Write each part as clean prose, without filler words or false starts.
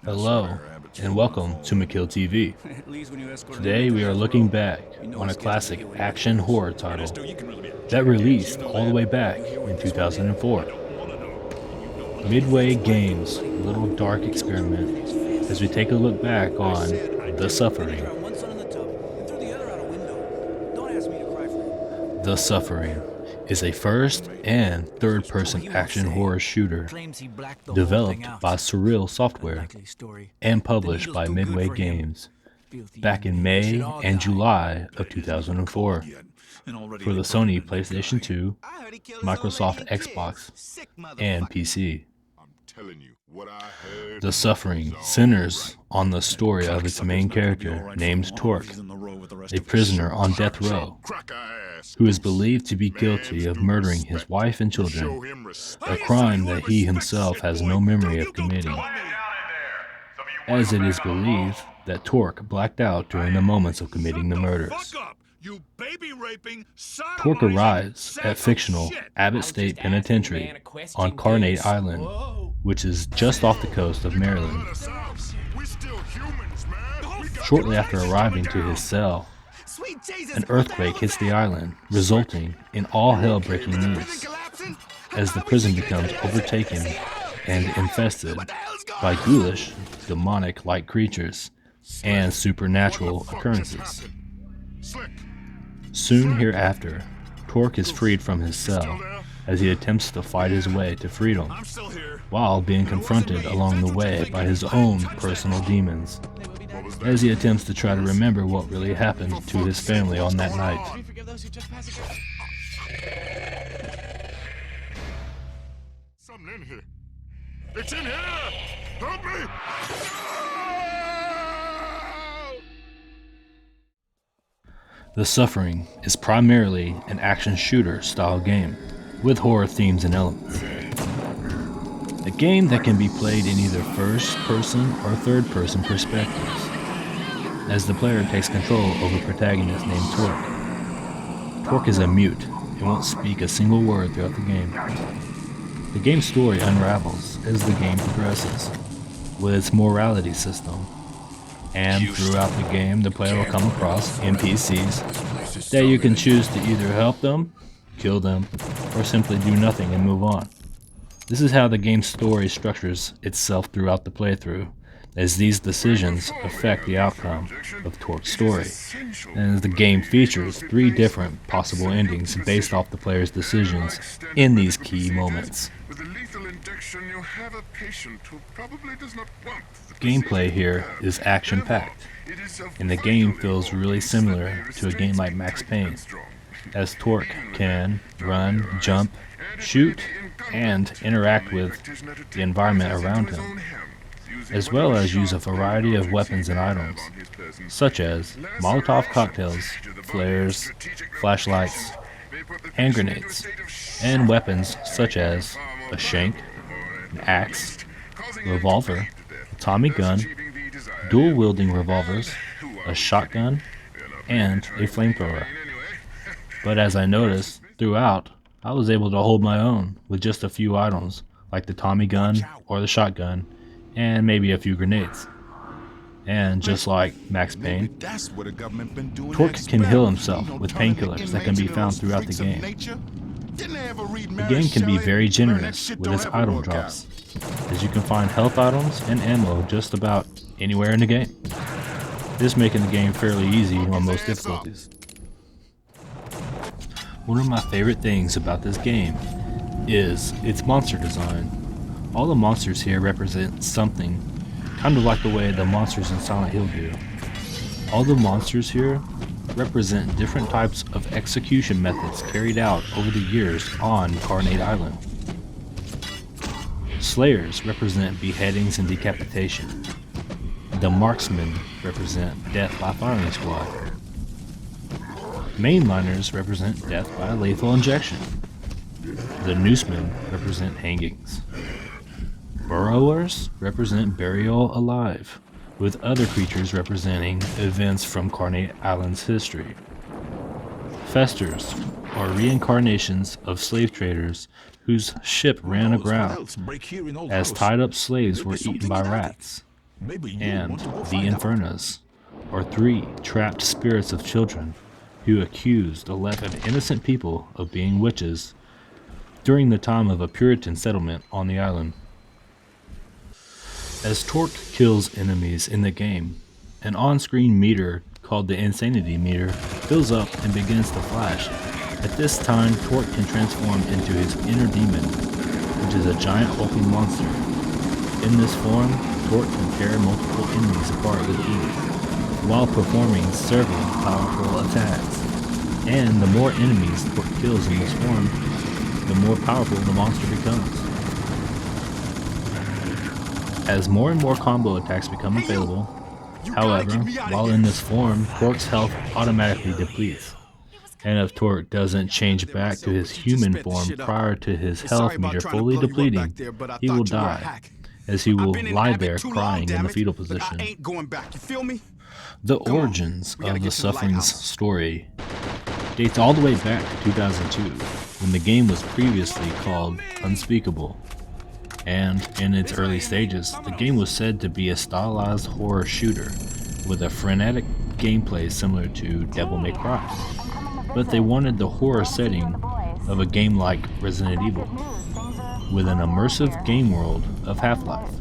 Hello, and welcome to McKiLL TV. Today we are looking back on a classic action horror title that released all the way back in 2004. Midway Games' little dark experiment as we take a look back on The Suffering. The Suffering is a first and third-person action horror shooter developed by Surreal Software and published by Midway Games back in May and July of 2004 for the Sony PlayStation 2, Microsoft Xbox, and PC. The Suffering centers on the story of its main character named Torque, a prisoner on death row, who is believed to be guilty of murdering his wife and children, a crime that he himself has no memory of committing, as it is believed that Torque blacked out during the moments of committing the murders. Torque arrives at fictional Abbott State Penitentiary on Carnate Island, which is just off the coast of Maryland. Shortly after arriving to his cell, an earthquake hits the island, resulting in all hell breaking loose, as the prison becomes overtaken and infested by ghoulish, demonic-like creatures and supernatural occurrences. Soon hereafter, Torque is freed from his cell as he attempts to fight his way to freedom, while being confronted along the way by his own personal demons, as he attempts to try to remember what really happened to his family on that night. Something in here. It's in here! Help me! The Suffering is primarily an action shooter style game with horror themes and elements. A game that can be played in either first person or third person perspectives, as the player takes control over a protagonist named Torque. Torque is a mute and won't speak a single word throughout the game. The game's story unravels as the game progresses with its morality system, and throughout the game the player will come across NPCs that you can choose to either help them, kill them, or simply do nothing and move on. This is how the game's story structures itself throughout the playthrough, as these decisions affect the outcome of Torque's story, and the game features 3 different possible endings based off the player's decisions in these key moments. Gameplay here is action-packed, and the game feels really similar to a game like Max Payne, as Torque can run, jump, shoot, and interact with the environment around him, as well as use a variety of weapons and items, such as Molotov cocktails, flares, flashlights, hand grenades, and weapons such as a shank, an axe, a revolver, a Tommy gun, dual-wielding revolvers, a shotgun, and a flamethrower. But as I noticed throughout, I was able to hold my own with just a few items, like the Tommy gun or the shotgun, and maybe a few grenades. And just like Max Payne, Torque can heal himself with painkillers that can be found throughout the game. The game can be very generous with its item drops, as you can find health items and ammo just about anywhere in the game, this making the game fairly easy on most difficulties. One of my favorite things about this game is its monster design. All the monsters here represent something, kind of like the way the monsters in Silent Hill do. All the monsters here represent different types of execution methods carried out over the years on Carnate Island. Slayers represent beheadings and decapitation. The marksmen represent death by firing squad. Mainliners represent death by lethal injection. The noosemen represent hangings. Burrowers represent burial alive, with other creatures representing events from Carnate Island's history. Festers are reincarnations of slave traders whose ship ran aground, as tied-up slaves were eaten by rats. and the Infernos, are 3 trapped spirits of children who accused 11 innocent people of being witches during the time of a Puritan settlement on the island. As Torque kills enemies in the game, an on-screen meter called the Insanity Meter fills up and begins to flash. At this time, Torque can transform into his inner demon, which is a giant hulking monster. In this form, Torque can tear multiple enemies apart with ease, while performing several powerful attacks. And the more enemies Torque kills in this form, the more powerful the monster becomes. As more and more combo attacks become available, however, while in this form, Torque's health automatically depletes. And if Torque doesn't change back to his human form prior to his health meter fully depleting, he will die, as he will lie there crying in the fetal position. The origins of the Suffering's story dates all the way back to 2002, when the game was previously called Unspeakable. And in its early stages, the game was said to be a stylized horror shooter with a frenetic gameplay similar to Devil May Cry. But they wanted the horror setting of a game like Resident Evil, with an immersive game world of Half-Life.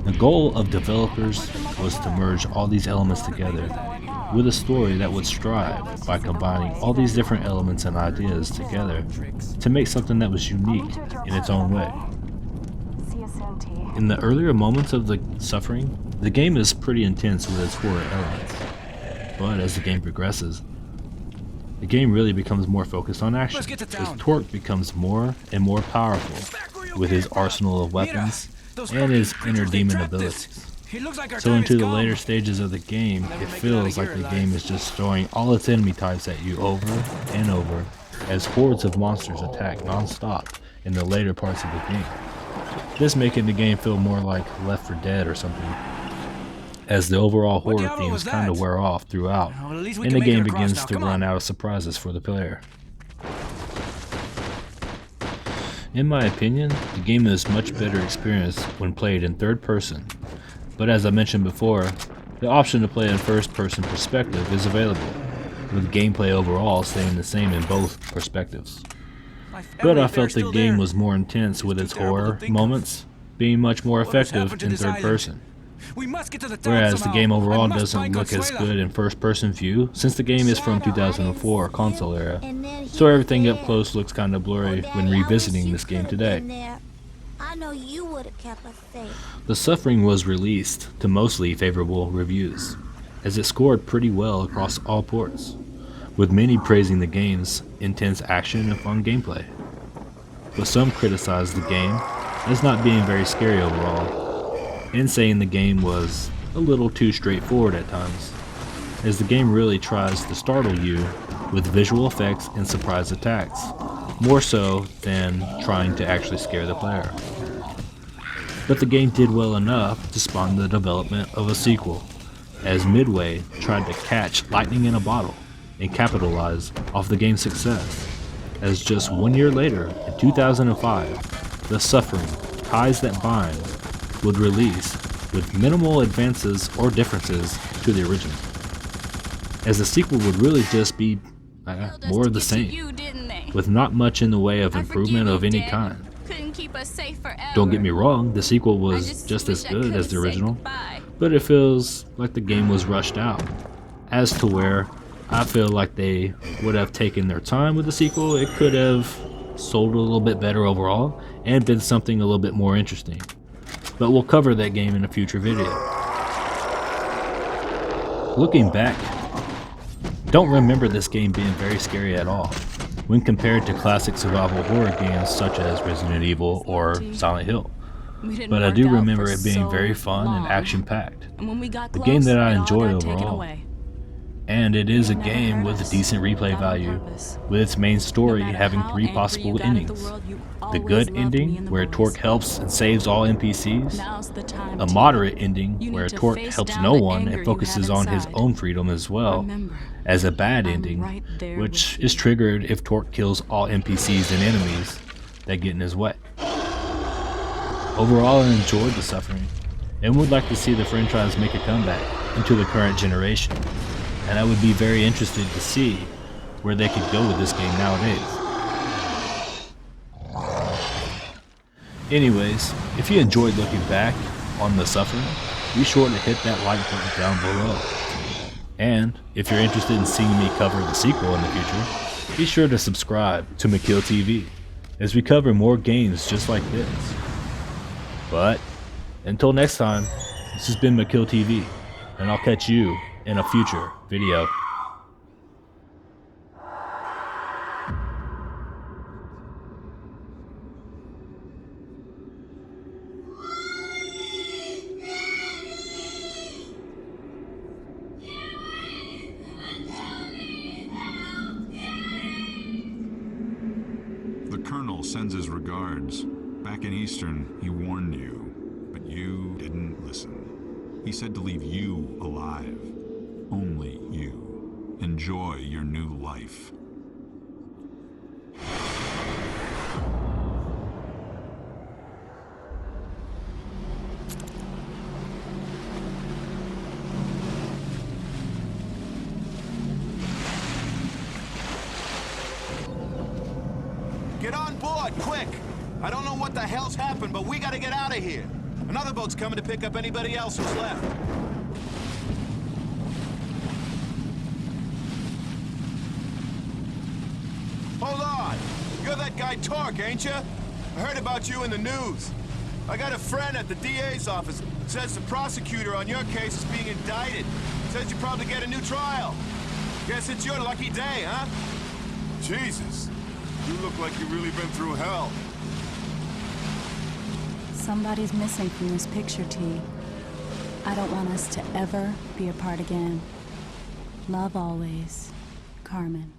The goal of developers was to merge all these elements together with a story that would strive by combining all these different elements and ideas together to make something that was unique in its own way. In the earlier moments of the Suffering, the game is pretty intense with its horror elements, but as the game progresses, the game really becomes more focused on action, as Torque becomes more and more powerful with his arsenal of weapons and his inner demon abilities. So into the later stages of the game, it feels like the game is just throwing all its enemy types at you over and over as hordes of monsters attack non-stop in the later parts of the game. This making the game feel more like Left 4 Dead or something, as the overall horror themes kind of wear off throughout, and the game begins to run out of surprises for the player. In my opinion, the game is much better experienced when played in third person, but as I mentioned before, the option to play in first person perspective is available, with gameplay overall staying the same in both perspectives. But I felt the game was more intense with its horror moments being much more effective in third person. Whereas the game overall doesn't look as good in first person view since the game is from 2004 console era, so everything up close looks kinda blurry when revisiting this game today. The Suffering was released to mostly favorable reviews, as it scored pretty well across all ports, with many praising the game's intense action and fun gameplay. But some criticized the game as not being very scary overall, and saying the game was a little too straightforward at times, as the game really tries to startle you with visual effects and surprise attacks, more so than trying to actually scare the player. But the game did well enough to spawn the development of a sequel, as Midway tried to catch lightning in a bottle and capitalize off the game's success, as just 1 year later, in 2005, The Suffering: Ties That Bind would release with minimal advances or differences to the original, as the sequel would really just be more of the same, with not much in the way of improvement of any kind. Don't get me wrong, the sequel was just as good as the original, but it feels like the game was rushed out, as to where I feel like they would have taken their time with the sequel. It could have sold a little bit better overall and been something a little bit more interesting. But we'll cover that game in a future video. Looking back, don't remember this game being very scary at all when compared to classic survival horror games such as Resident Evil or Silent Hill. But I do remember it being very fun and action-packed. The game that I enjoy overall. And it is a game with a decent replay value, with its main story having 3 possible endings. The good ending, where Torque helps and saves all NPCs. A moderate ending, where Torque helps no one and focuses on his own freedom as well as a bad ending, which is triggered if Torque kills all NPCs and enemies that get in his way. Overall, I enjoyed The Suffering, and would like to see the franchise make a comeback into the current generation. And I would be very interested to see where they could go with this game nowadays. Anyways, if you enjoyed looking back on the suffering, be sure to hit that like button down below. And if you're interested in seeing me cover the sequel in the future, be sure to subscribe to McKiLL TV as we cover more games just like this. But until next time, this has been McKiLL TV, and I'll catch you in a future video. The Colonel sends his regards. Back in Eastern, he warned you, but you didn't listen. He said to leave you alive. Only you. Enjoy your new life. Get on board, quick! I don't know what the hell's happened, but we gotta get out of here. Another boat's coming to pick up anybody else who's left. Hold on! You're that guy Torque, ain't you? I heard about you in the news. I got a friend at the DA's office. Says the prosecutor on your case is being indicted. Says you probably get a new trial. Guess it's your lucky day, huh? Jesus. You look like you've really been through hell. Somebody's missing from this picture, T. I don't want us to ever be apart again. Love always, Carmen.